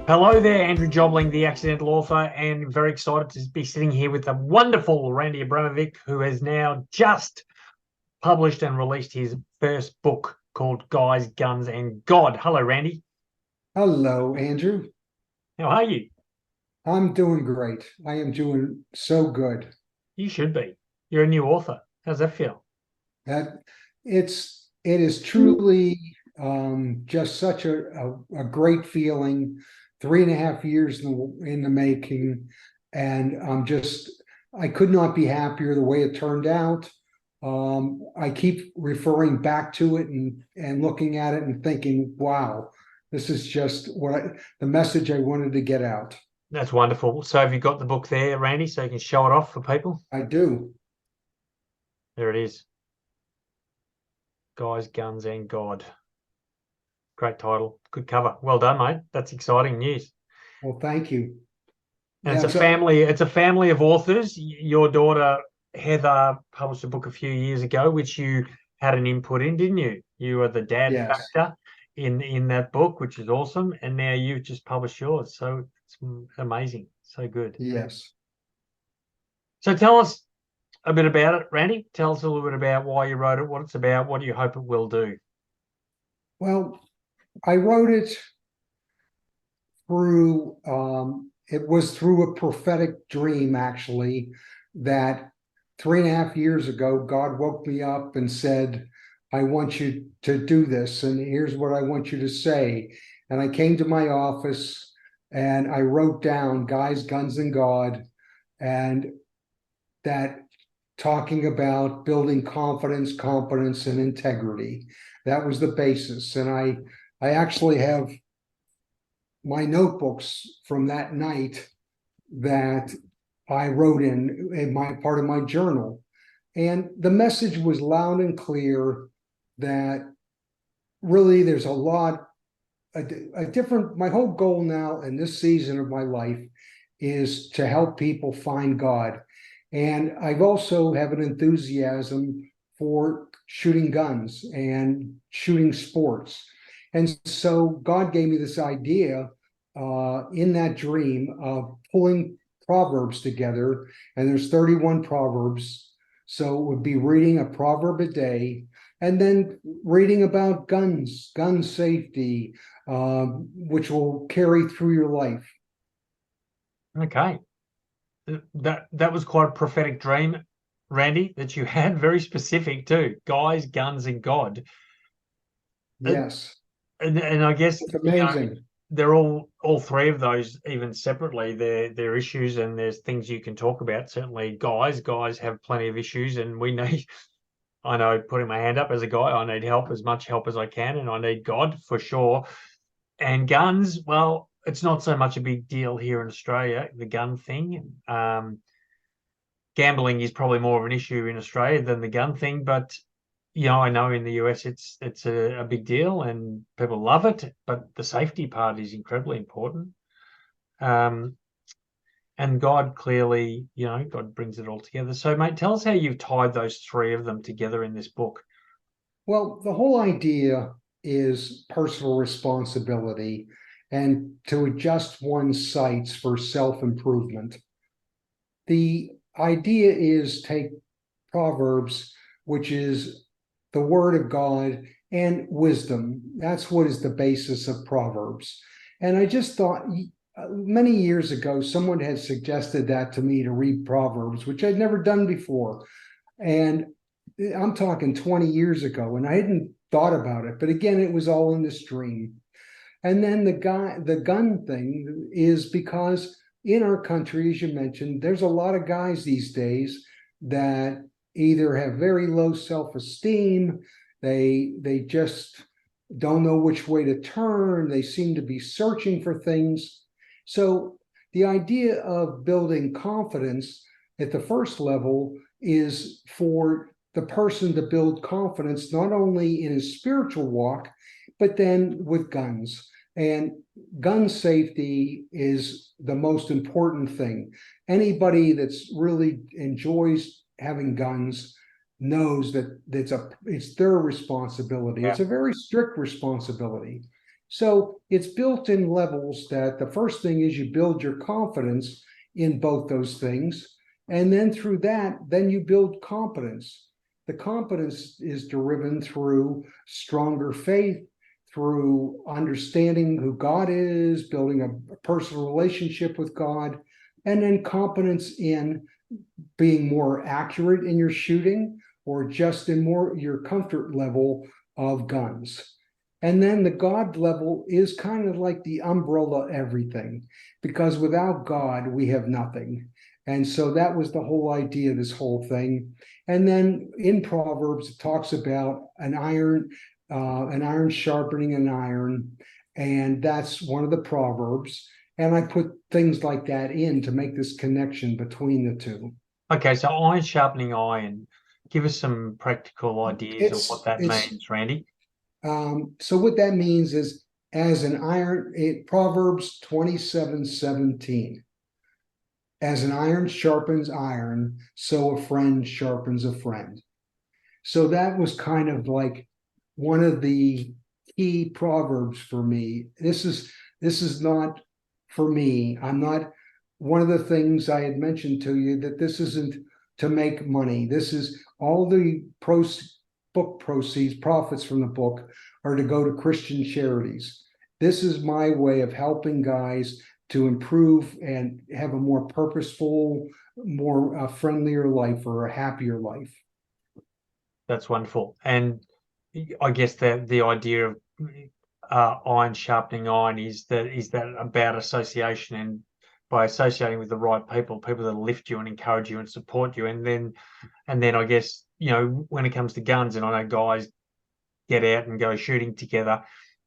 Hello there, Andrew Jobling, the accidental author, and very excited to be sitting here with the wonderful Randy Abramovic, who has now just published and released his first book called Guys, Guns, and God. Hello, Randy. Hello, Andrew. How are you? I'm doing great. I am doing so good. You should be. You're a new author. How's that feel? That it is truly just such a great feeling. 3.5 years in the making, and I could not be happier the way it turned out. I keep referring back to it and looking at it and thinking, wow, this is just the message I wanted to get out. That's wonderful. So have you got the book there, Randy, so you can show it off for people? I do. There it is. Guys, Guns, and God. Great title. Good cover. Well done, mate. That's exciting news. Well, thank you. And it's Yeah, a so family. It's a family of authors. Your daughter Heather published a book a few years ago, which you had an input in, didn't you? You were the dad yes, factor in that book, which is awesome. And now you've just published yours, so it's amazing. So good. yes. So tell us a bit about it, Randy. Tell us a little bit about why you wrote it, what it's about, what do you hope it will do. Well, I wrote it through, it was through a prophetic dream, actually, that 3.5 years ago, God woke me up and said, I want you to do this, and here's what I want you to say. And I came to my office and I wrote down Guys, Guns, and God, and that talking about building confidence, competence, and integrity. That was the basis. And I actually have my notebooks from that night that I wrote in my part of my journal. And the message was loud and clear that really there's a different, my whole goal now in this season of my life is to help people find God. And I've also have an enthusiasm for shooting guns and shooting sports. And so God gave me this idea in that dream of pulling Proverbs together. And there's 31 Proverbs. So it would be reading a proverb a day and then reading about guns, gun safety, which will carry through your life. Okay. That was quite a prophetic dream, Randy, that you had. Very specific too. Guys, Guns, and God. Uh, Yes, and I guess it's amazing. they're all three of those, even separately, they're issues and there's things you can talk about. Certainly, guys have plenty of issues, and we need. I know, putting my hand up as a guy, I need help, as much help as I can, and I need God for sure. And guns, well, it's not so much a big deal here in Australia, the gun thing. Gambling is probably more of an issue in Australia than the gun thing, but I know in the US it's a big deal and people love it, but the safety part is incredibly important. Um, and God clearly, God brings it all together. So, mate, tell us how you've tied those three of them together in this book. Well, the whole idea is personal responsibility and to adjust one's sights for self-improvement. The idea is take Proverbs, which is the word of God and wisdom. That's what is the basis of Proverbs. And I just thought many years ago, someone had suggested that to me to read Proverbs, which I'd never done before. And I'm talking 20 years ago, and I hadn't thought about it. But again, it was all in this dream. And then the gun thing is because in our country, as you mentioned, there's a lot of guys these days that either have very low self-esteem, they just don't know which way to turn, they seem to be searching for things. So the idea of building confidence at the first level is for the person to build confidence not only in his spiritual walk, but then with guns. And gun safety is the most important thing. Anybody that's really enjoys having guns knows that it's their responsibility. Yeah. It's a very strict responsibility. So it's built in levels that the first thing is you build your confidence in both those things. And then through that, then you build competence. The competence is driven through stronger faith, through understanding who God is, building a personal relationship with God, and then competence in being more accurate in your shooting or just in more your comfort level of guns. And then the God level is kind of like the umbrella everything, because without God, we have nothing. And so that was the whole idea of this whole thing. And then in Proverbs, it talks about an iron sharpening an iron. And that's one of the Proverbs. And I put things like that in to make this connection between the two. Okay, so iron sharpening iron. Give us some practical ideas of what that It's means, Randy. So what that means is as an iron, Proverbs 27:17. As an iron sharpens iron, so a friend sharpens a friend. So that was kind of like one of the key proverbs for me. This is not for me. I'm not one of the things I had mentioned to you that this isn't to make money. This is all the book proceeds, profits from the book are to go to Christian charities. This is my way of helping guys to improve and have a more purposeful, more friendlier life or a happier life. That's wonderful. And I guess that the idea of iron sharpening iron is that about association, and by associating with the right people, people that lift you and encourage you and support you, and then I guess, when it comes to guns, and I know guys get out and go shooting together,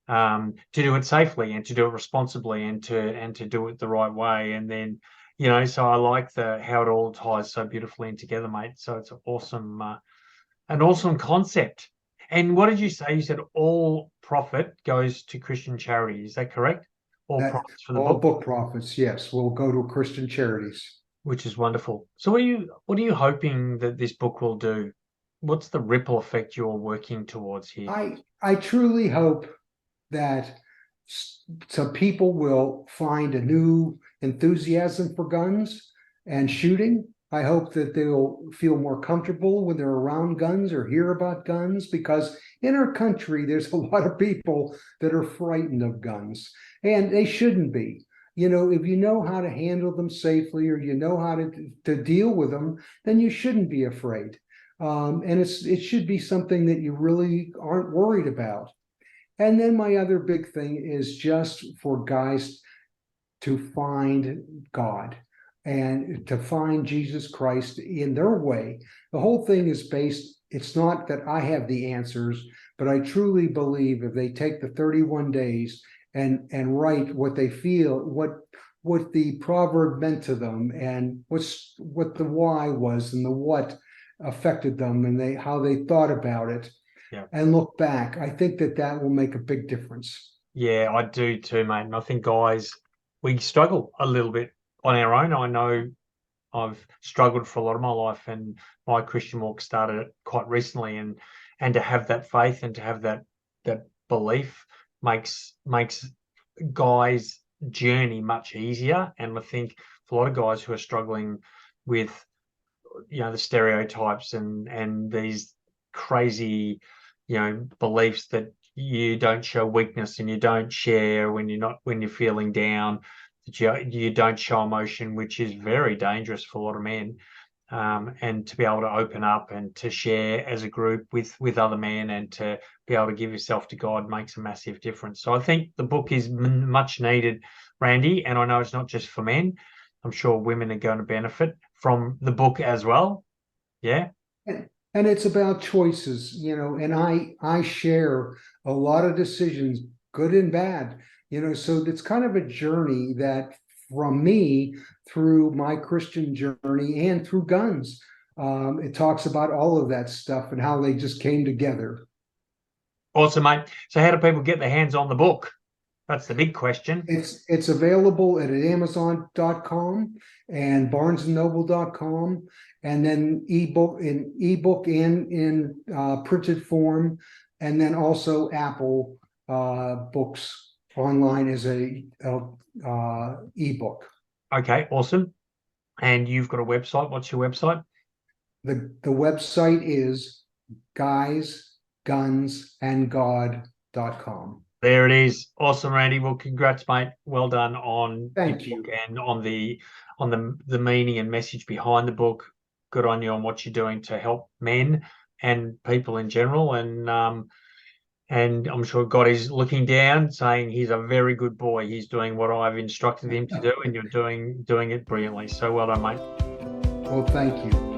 to do it safely and to do it responsibly and to do it the right way. And then, so I like how it all ties so beautifully in together, mate. So it's awesome, an awesome concept. And what did you say? You said all profit goes to Christian charity. Is that correct? All That profits for the all book, book profits, yes, will go to Christian charities. which is wonderful. So what are you hoping that this book will do? What's the ripple effect you're working towards here? I truly hope that some people will find a new enthusiasm for guns and shooting. I hope that they'll feel more comfortable when they're around guns or hear about guns, because in our country, there's a lot of people that are frightened of guns, and they shouldn't be. If you know how to handle them safely or you know how to deal with them, then you shouldn't be afraid. And it should be something that you really aren't worried about. And then my other big thing is just for guys to find God and to find Jesus Christ in their way. The whole thing is based, it's not that I have the answers, but I truly believe if they take the 31 days and write what they feel, what the proverb meant to them, and what the why was and the what affected them, and how they thought about it, Yeah. and look back, I think that will make a big difference. Yeah, I do too, mate. And I think guys, we struggle a little bit on our own. I know I've struggled for a lot of my life, and my Christian walk started quite recently, and to have that faith and to have that belief makes guys' journey much easier. And I think for a lot of guys who are struggling with the stereotypes and these crazy beliefs that you don't show weakness and you don't share when you're feeling down, that you don't show emotion, which is very dangerous for a lot of men. And to be able to open up and to share as a group with other men and to be able to give yourself to God makes a massive difference. So I think the book is much needed, Randy, and I know it's not just for men. I'm sure women are going to benefit from the book as well. Yeah. And it's about choices, and I share a lot of decisions, good and bad, so it's kind of a journey that from me through my Christian journey and through guns. It talks about all of that stuff and how they just came together. Awesome, mate. So how do people get their hands on the book? That's the big question. It's available at Amazon.com and BarnesandNoble.com, and then ebook and in printed form, and then also Apple books online as a ebook. Okay, awesome. And you've got a website. What's your website? The website is guysgunsandgod.com. There it is. Awesome, Randy. Well, congrats, mate. Well done on your Thank you. book and on the meaning and message behind the book. Good on you on what you're doing to help men and people in general. And I'm sure God is looking down, saying he's a very good boy. He's doing what I've instructed him to do, and you're doing it brilliantly. So well done, mate. Well, thank you.